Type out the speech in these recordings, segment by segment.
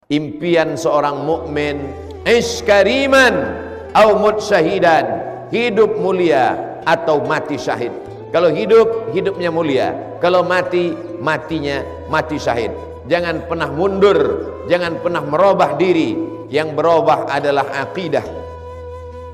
Impian seorang mukmin, ish kariman au mut syahidan, hidup mulia atau mati syahid. Kalau hidup, hidupnya mulia. Kalau mati, matinya mati syahid. Jangan pernah mundur, jangan pernah merubah diri. Yang berubah adalah akidah.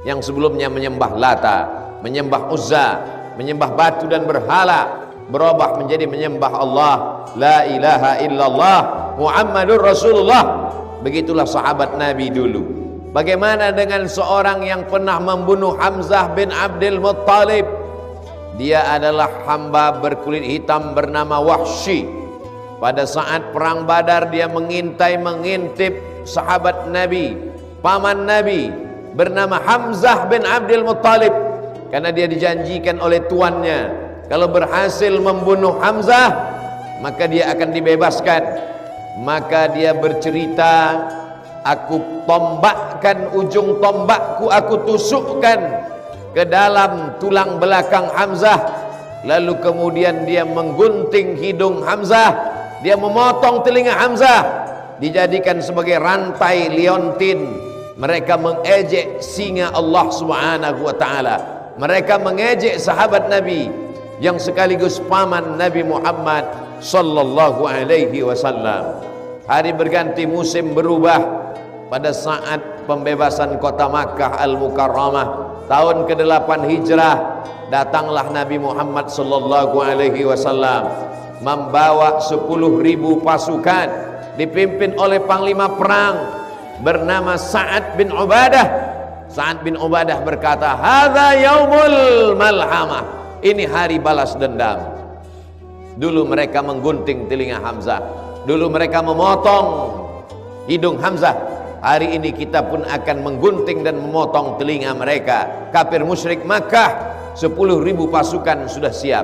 Yang sebelumnya menyembah Lata, menyembah Uzza, menyembah batu dan berhala, berubah menjadi menyembah Allah. La ilaha illallah Muhammadur Rasulullah. Begitulah sahabat Nabi dulu. Bagaimana dengan seorang yang pernah membunuh Hamzah bin Abdul Muttalib? Dia adalah hamba berkulit hitam bernama Wahsy. Pada saat perang Badar dia mengintip sahabat Nabi, paman Nabi bernama Hamzah bin Abdul Muttalib, karena dia dijanjikan oleh tuannya kalau berhasil membunuh Hamzah maka dia akan dibebaskan. Maka dia bercerita, aku tombakkan ujung tombakku, aku tusukkan ke dalam tulang belakang Hamzah, lalu kemudian dia menggunting hidung Hamzah, dia memotong telinga Hamzah, dijadikan sebagai rantai liontin. Mereka mengejek singa Allah Subhanahu wa ta'ala. Mereka mengejek sahabat Nabi yang sekaligus paman Nabi Muhammad sallallahu alaihi wasallam. Hari berganti, musim berubah. Pada saat pembebasan kota Makkah Al-Mukarramah tahun ke-8 Hijrah, datanglah Nabi Muhammad sallallahu alaihi wasallam membawa 10.000 pasukan dipimpin oleh panglima perang bernama Sa'ad bin Ubadah. Sa'ad bin Ubadah berkata, "Hadza yaumul malhamah." Ini hari balas dendam. Dulu mereka menggunting telinga Hamzah, dulu mereka memotong hidung Hamzah. Hari ini kita pun akan menggunting dan memotong telinga mereka. Kafir musyrik Makkah, 10.000 pasukan sudah siap.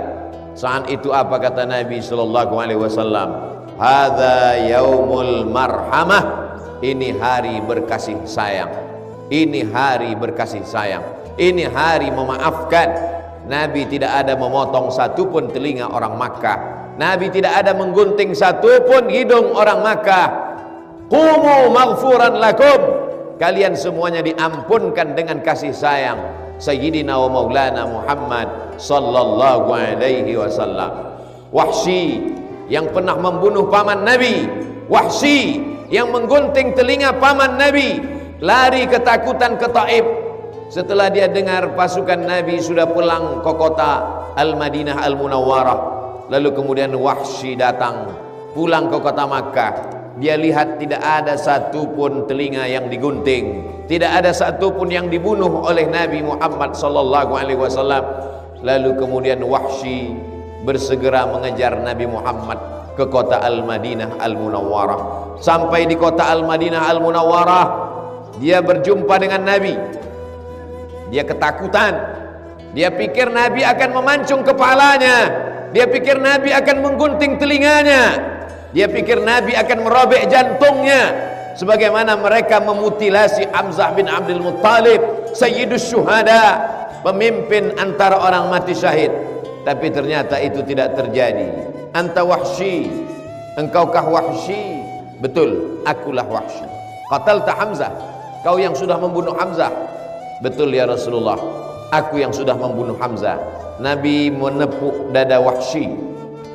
Saat itu apa kata Nabi sallallahu alaihi wasallam? Hadza yaumul marhamah. Ini hari berkasih sayang. Ini hari berkasih sayang. Ini hari memaafkan. Nabi tidak ada memotong satupun telinga orang Makkah. Nabi tidak ada menggunting satupun hidung orang Makkah. Qumu maghfuran lakum. Kalian semuanya diampunkan dengan kasih sayang Sayyidina wa Maulana Muhammad sallallahu alaihi wasallam. Wahsy yang pernah membunuh paman Nabi, Wahsy yang menggunting telinga paman Nabi, lari ketakutan ke Taif. Setelah dia dengar pasukan Nabi sudah pulang ke kota Al-Madinah Al-Munawwarah, lalu kemudian Wahsy datang pulang ke kota Makkah. Dia lihat tidak ada satupun telinga yang digunting, tidak ada satupun yang dibunuh oleh Nabi Muhammad sallallahu alaihi wasallam. Lalu kemudian Wahsy bersegera mengejar Nabi Muhammad ke kota Al-Madinah Al-Munawwarah. Sampai di kota Al-Madinah Al-Munawwarah, dia berjumpa dengan Nabi. Dia ketakutan. Dia pikir Nabi akan memancung kepalanya. Dia pikir Nabi akan menggunting telinganya. Dia pikir Nabi akan merobek jantungnya, sebagaimana mereka memutilasi Hamzah bin Abdul Muttalib, Sayyidus Syuhada, pemimpin antara orang mati syahid. Tapi ternyata itu tidak terjadi. Anta Wahsy, engkaukah Wahsy? Betul, akulah Wahsy. Qatalta Hamzah, kau yang sudah membunuh Hamzah. Betul ya Rasulullah, aku yang sudah membunuh Hamzah. Nabi menepuk dada Wahsy.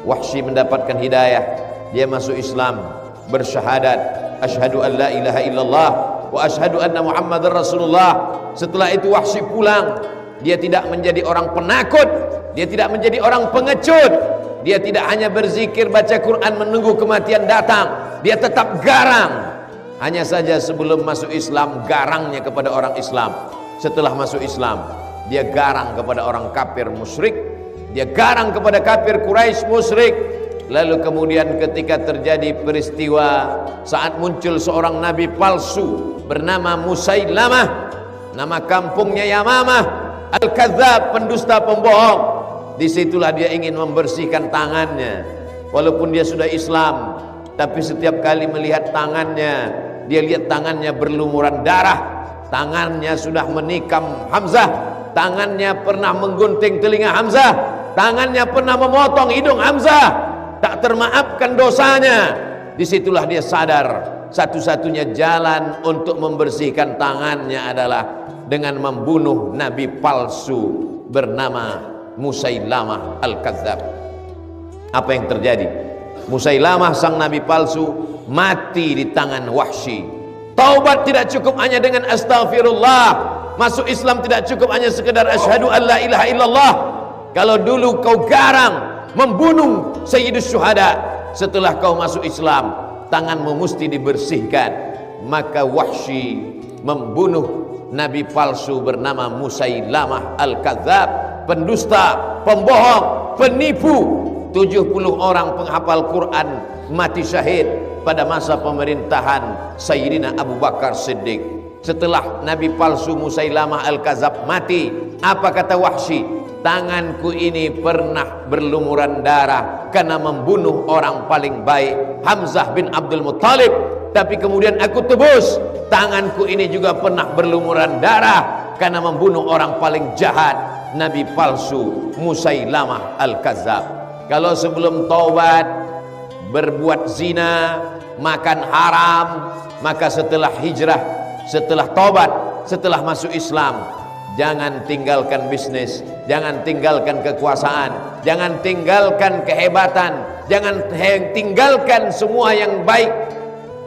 Wahsy mendapatkan hidayah. Dia masuk Islam, bersyahadat, asyhadu an la ilaha illallah wa asyhadu anna Muhammadar Rasulullah. Setelah itu Wahsy pulang. Dia tidak menjadi orang penakut, dia tidak menjadi orang pengecut. Dia tidak hanya berzikir baca Quran menunggu kematian datang. Dia tetap garang. Hanya saja sebelum masuk Islam garangnya kepada orang Islam. Setelah masuk Islam dia garang kepada orang kafir musyrik. Dia garang kepada kafir Quraisy musyrik. Lalu kemudian ketika terjadi peristiwa saat muncul seorang nabi palsu bernama Musailamah, nama kampungnya Yamamah, Al-Kadzdzab, pendusta pembohong. Disitulah dia ingin membersihkan tangannya. Walaupun dia sudah Islam, tapi setiap kali melihat tangannya, dia lihat tangannya berlumuran darah. Tangannya sudah menikam Hamzah, tangannya pernah menggunting telinga Hamzah, tangannya pernah memotong hidung Hamzah. Tak termaafkan dosanya. Disitulah dia sadar, satu-satunya jalan untuk membersihkan tangannya adalah dengan membunuh nabi palsu bernama Musailamah Al-Kadzab. Apa yang terjadi? Musailamah sang nabi palsu mati di tangan Wahsy. Taubat tidak cukup hanya dengan astaghfirullah, masuk Islam tidak cukup hanya sekedar asyhadu an la ilaha illallah. Kalau dulu kau garang membunuh sayyidus syuhada, setelah kau masuk Islam tanganmu mesti dibersihkan. Maka Wahsy membunuh nabi palsu bernama Musailamah Al-Kadzab, pendusta, pembohong, penipu. 70 orang penghafal Quran mati syahid pada masa pemerintahan Sayyidina Abu Bakar Siddiq. Setelah nabi palsu Musailamah Al-Kadzab mati, apa kata Wahsy? Tanganku ini pernah berlumuran darah karena membunuh orang paling baik, Hamzah bin Abdul Muttalib, tapi kemudian aku tebus. Tanganku ini juga pernah berlumuran darah karena membunuh orang paling jahat, nabi palsu Musailamah Al-Kadzab. Kalau sebelum taubat berbuat zina, makan haram, maka setelah hijrah, setelah taubat, setelah masuk Islam, jangan tinggalkan bisnis, jangan tinggalkan kekuasaan, jangan tinggalkan kehebatan, jangan tinggalkan semua yang baik,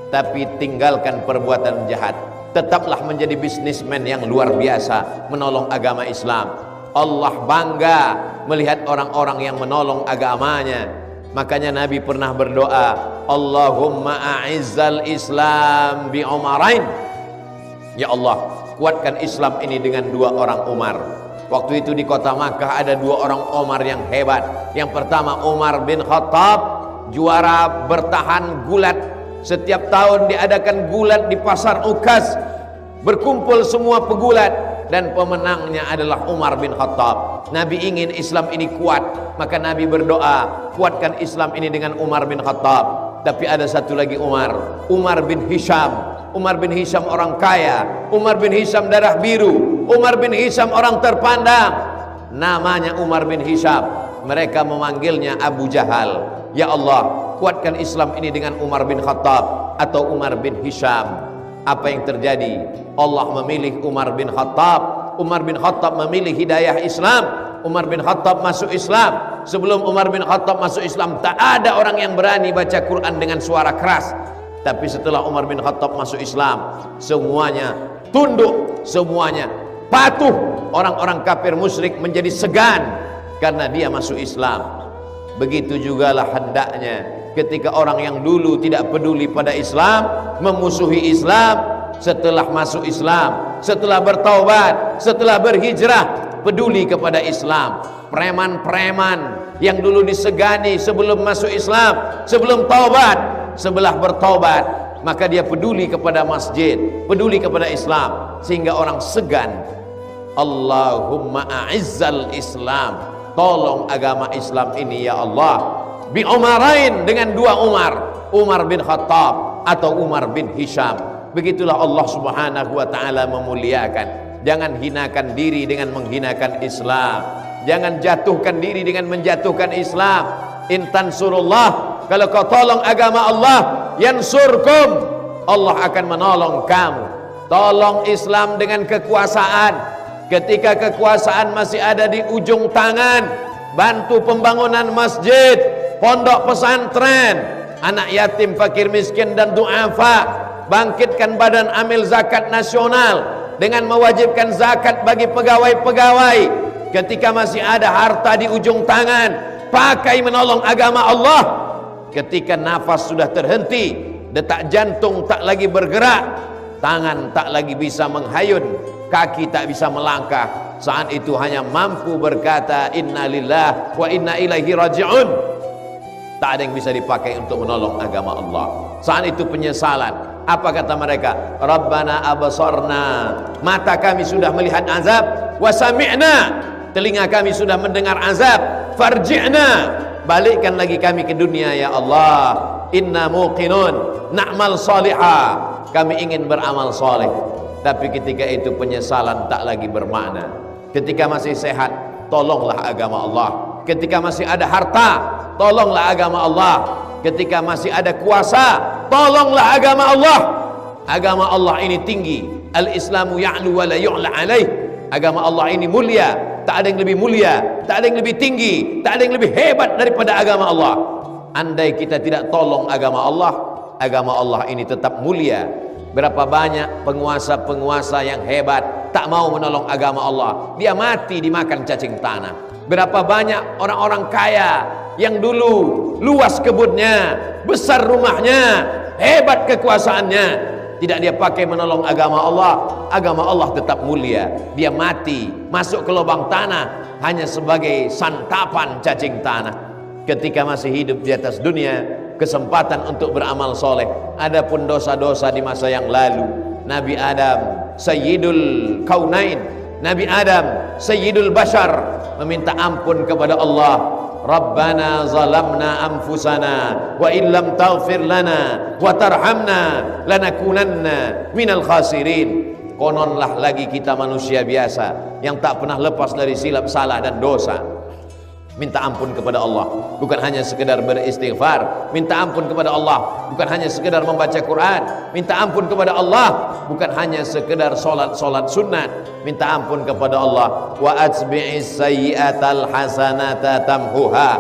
tapi tinggalkan perbuatan jahat. Tetaplah menjadi bisnismen yang luar biasa, menolong agama Islam. Allah bangga melihat orang-orang yang menolong agamanya. Makanya Nabi pernah berdoa, Allahumma a'izzal Islam bi Umarain. Ya Allah, kuatkan Islam ini dengan 2 orang Umar. Waktu itu di kota Makkah ada 2 orang Umar yang hebat. Yang pertama Umar bin Khattab, juara bertahan gulat. Setiap tahun diadakan gulat di pasar Ukas, berkumpul semua pegulat, dan pemenangnya adalah Umar bin Khattab. Nabi ingin Islam ini kuat, maka Nabi berdoa, kuatkan Islam ini dengan Umar bin Khattab. Tapi ada satu lagi Umar, Umar bin Hisham. Umar bin Hisham orang kaya, Umar bin Hisham darah biru, Umar bin Hisham orang terpandang, namanya Umar bin Hisham. Mereka memanggilnya Abu Jahal. Ya Allah, kuatkan Islam ini dengan Umar bin Khattab atau Umar bin Hisham. Apa yang terjadi? Allah memilih Umar bin Khattab. Umar bin Khattab memilih hidayah Islam. Umar bin Khattab masuk Islam. Sebelum Umar bin Khattab masuk Islam, tak ada orang yang berani baca Quran dengan suara keras. Tapi setelah Umar bin Khattab masuk Islam, semuanya tunduk, semuanya patuh. Orang-orang kafir musyrik menjadi segan karena dia masuk Islam. Begitu jugalah hendaknya ketika orang yang dulu tidak peduli pada Islam, memusuhi Islam, setelah masuk Islam, setelah bertaubat, setelah berhijrah, peduli kepada Islam. Preman-preman yang dulu disegani sebelum masuk Islam, sebelum taubat, setelah bertaubat, maka dia peduli kepada masjid, peduli kepada Islam, sehingga orang segan. Allahumma a'izzal Islam, tolong agama Islam ini ya Allah, bi Umarain, dengan 2 Umar, Umar bin Khattab atau Umar bin Hisham. Begitulah Allah subhanahu wa ta'ala memuliakan. Jangan hinakan diri dengan menghinakan Islam, jangan jatuhkan diri dengan menjatuhkan Islam. In tansurullah, kalau kau tolong agama Allah, yansurkum, Allah akan menolong kamu. Tolong Islam dengan kekuasaan. Ketika kekuasaan masih ada di ujung tangan, bantu pembangunan masjid, pondok pesantren, anak yatim, fakir miskin dan du'afa. Bangkitkan badan amil zakat nasional dengan mewajibkan zakat bagi pegawai-pegawai. Ketika masih ada harta di ujung tangan, pakai menolong agama Allah. Ketika nafas sudah terhenti, detak jantung tak lagi bergerak, tangan tak lagi bisa menghayun, kaki tak bisa melangkah, saat itu hanya mampu berkata inna lillah wa inna ilaihi raji'un. Tak ada yang bisa dipakai untuk menolong agama Allah. Saat itu penyesalan. Apa kata mereka? Rabbana abasarna, mata kami sudah melihat azab, wa sami'na, telinga kami sudah mendengar azab, farji'na, balikkan lagi kami ke dunia ya Allah. Inna muqinun na'mal salihah, kami ingin beramal soleh. Tapi ketika itu penyesalan tak lagi bermakna. Ketika masih sehat, tolonglah agama Allah. Ketika masih ada harta, tolonglah agama Allah. Ketika masih ada kuasa, tolonglah agama Allah. Agama Allah ini tinggi. Al-Islamu ya'lu wa la yu'la alaih. Agama Allah ini mulia, tak ada yang lebih mulia, tak ada yang lebih tinggi, tak ada yang lebih hebat daripada agama Allah. Andai kita tidak tolong agama Allah ini tetap mulia. Berapa banyak penguasa-penguasa yang hebat tak mau menolong agama Allah, dia mati dimakan cacing tanah. Berapa banyak orang-orang kaya yang dulu luas kebunnya, besar rumahnya, hebat kekuasaannya, tidak dia pakai menolong agama Allah tetap mulia. Dia mati masuk ke lubang tanah hanya sebagai santapan cacing tanah. Ketika masih hidup di atas dunia, kesempatan untuk beramal soleh. Adapun dosa-dosa di masa yang lalu, Nabi Adam Sayyidul Kaunain, Nabi Adam Sayyidul Bashar meminta ampun kepada Allah. Rabbana zalamna anfusana wa illam taghfir lana wa tarhamna lanakunanna minal khasirin. Kononlah lagi kita manusia biasa yang tak pernah lepas dari silap salah dan dosa. Minta ampun kepada Allah, bukan hanya sekedar beristighfar. Minta ampun kepada Allah, bukan hanya sekedar membaca Quran. Minta ampun kepada Allah, bukan hanya sekedar solat sunat. Minta ampun kepada Allah. Wa atbi'is sayyi'atal hasanata tamhuha.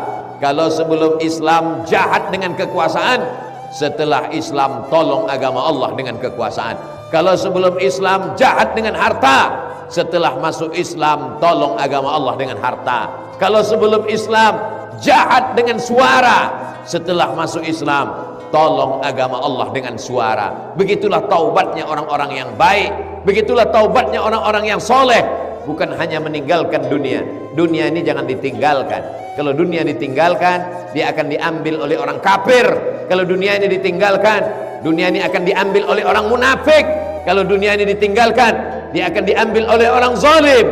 Kalau sebelum Islam jahat dengan kekuasaan, setelah Islam tolong agama Allah dengan kekuasaan. Kalau sebelum Islam jahat dengan harta, setelah masuk Islam tolong agama Allah dengan harta. Kalau sebelum Islam jahat dengan suara, setelah masuk Islam tolong agama Allah dengan suara. Begitulah taubatnya orang-orang yang baik, begitulah taubatnya orang-orang yang soleh. Bukan hanya meninggalkan dunia. Dunia ini jangan ditinggalkan. Kalau dunia ditinggalkan, dia akan diambil oleh orang kafir. Kalau dunia ini ditinggalkan, dunia ini akan diambil oleh orang munafik. Kalau dunia ini ditinggalkan, dia akan diambil oleh orang zalim.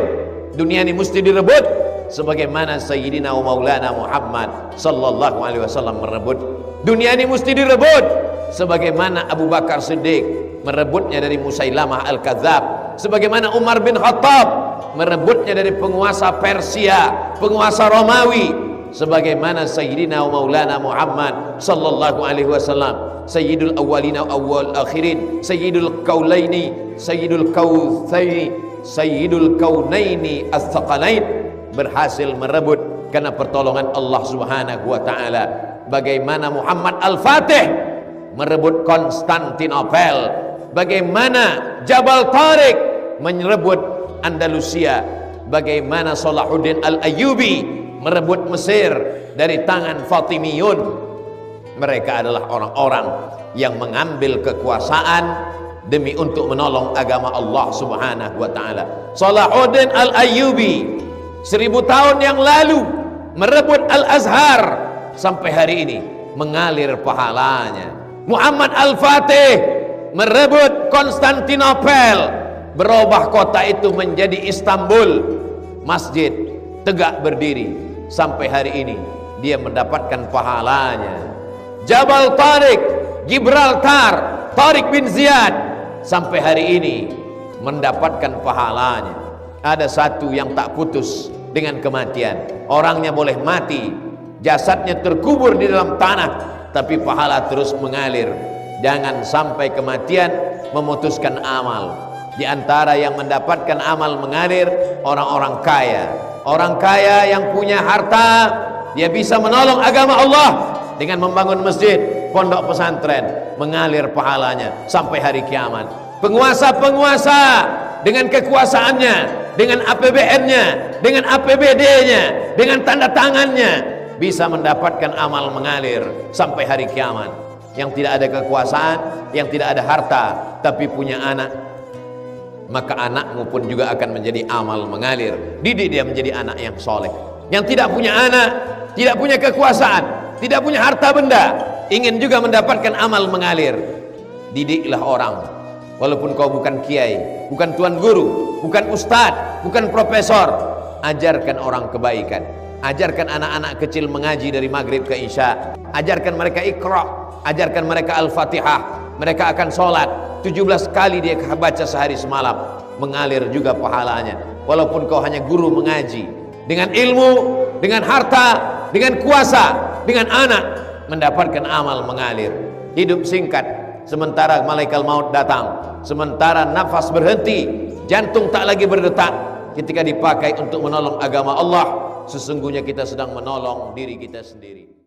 Dunia ini mesti direbut sebagaimana Sayyidina wa Maulana Muhammad sallallahu alaihi wasallam merebut. Dunia ini mesti direbut sebagaimana Abu Bakar Siddiq merebutnya dari Musailamah Al-Kadzab, sebagaimana Umar bin Khattab merebutnya dari penguasa Persia, penguasa Romawi, sebagaimana Sayyidina wa Maulana Muhammad sallallahu alaihi wasallam Sayyidul awwalina awwal akhirin, Sayyidul kaulaini, Sayyidul kautsaini, Sayyidul kaunaini as-saqalain, berhasil merebut karena pertolongan Allah Subhanahu wa taala. Bagaimana Muhammad Al-Fatih merebut Konstantinopel, bagaimana Jabal Tariq merebut Andalusia, bagaimana Salahuddin Al-Ayyubi merebut Mesir dari tangan Fatimiyun. Mereka adalah orang-orang yang mengambil kekuasaan demi untuk menolong agama Allah Subhanahu wa taala. Salahuddin Al-Ayyubi 1000 tahun yang lalu merebut Al-Azhar, sampai hari ini mengalir pahalanya. Muhammad Al-Fatih merebut Konstantinopel, berubah kota itu menjadi Istanbul, masjid tegak berdiri, sampai hari ini dia mendapatkan pahalanya. Jabal Tariq, Gibraltar, Tariq bin Ziyad, sampai hari ini mendapatkan pahalanya. Ada satu yang tak putus dengan kematian. Orangnya boleh mati, jasadnya terkubur di dalam tanah, tapi pahala terus mengalir. Jangan sampai kematian memutuskan amal. Di antara yang mendapatkan amal mengalir, orang-orang kaya. Orang kaya yang punya harta, dia bisa menolong agama Allah dengan membangun masjid, pondok pesantren, mengalir pahalanya sampai hari kiamat. Penguasa-penguasa dengan kekuasaannya, dengan APBN-nya, dengan APBD-nya, dengan tanda tangannya, bisa mendapatkan amal mengalir sampai hari kiamat. Yang tidak ada kekuasaan, yang tidak ada harta, tapi punya anak, maka anakmu pun juga akan menjadi amal mengalir. Didik dia menjadi anak yang soleh. Yang tidak punya anak, tidak punya kekuasaan, tidak punya harta benda, ingin juga mendapatkan amal mengalir, didiklah orang. Walaupun kau bukan kiai, bukan tuan guru, bukan ustadz, bukan profesor, ajarkan orang kebaikan. Ajarkan anak-anak kecil mengaji dari maghrib ke isya. Ajarkan mereka Iqra, ajarkan mereka Al-Fatihah. Mereka akan sholat 17 kali dia baca sehari semalam, mengalir juga pahalanya. Walaupun kau hanya guru mengaji, dengan ilmu, dengan harta, dengan kuasa, dengan anak, mendapatkan amal mengalir. hidup singkat, sementara malaikat maut datang, sementara nafas berhenti, jantung tak lagi berdetak. Ketika dipakai untuk menolong agama Allah, sesungguhnya kita sedang menolong diri kita sendiri.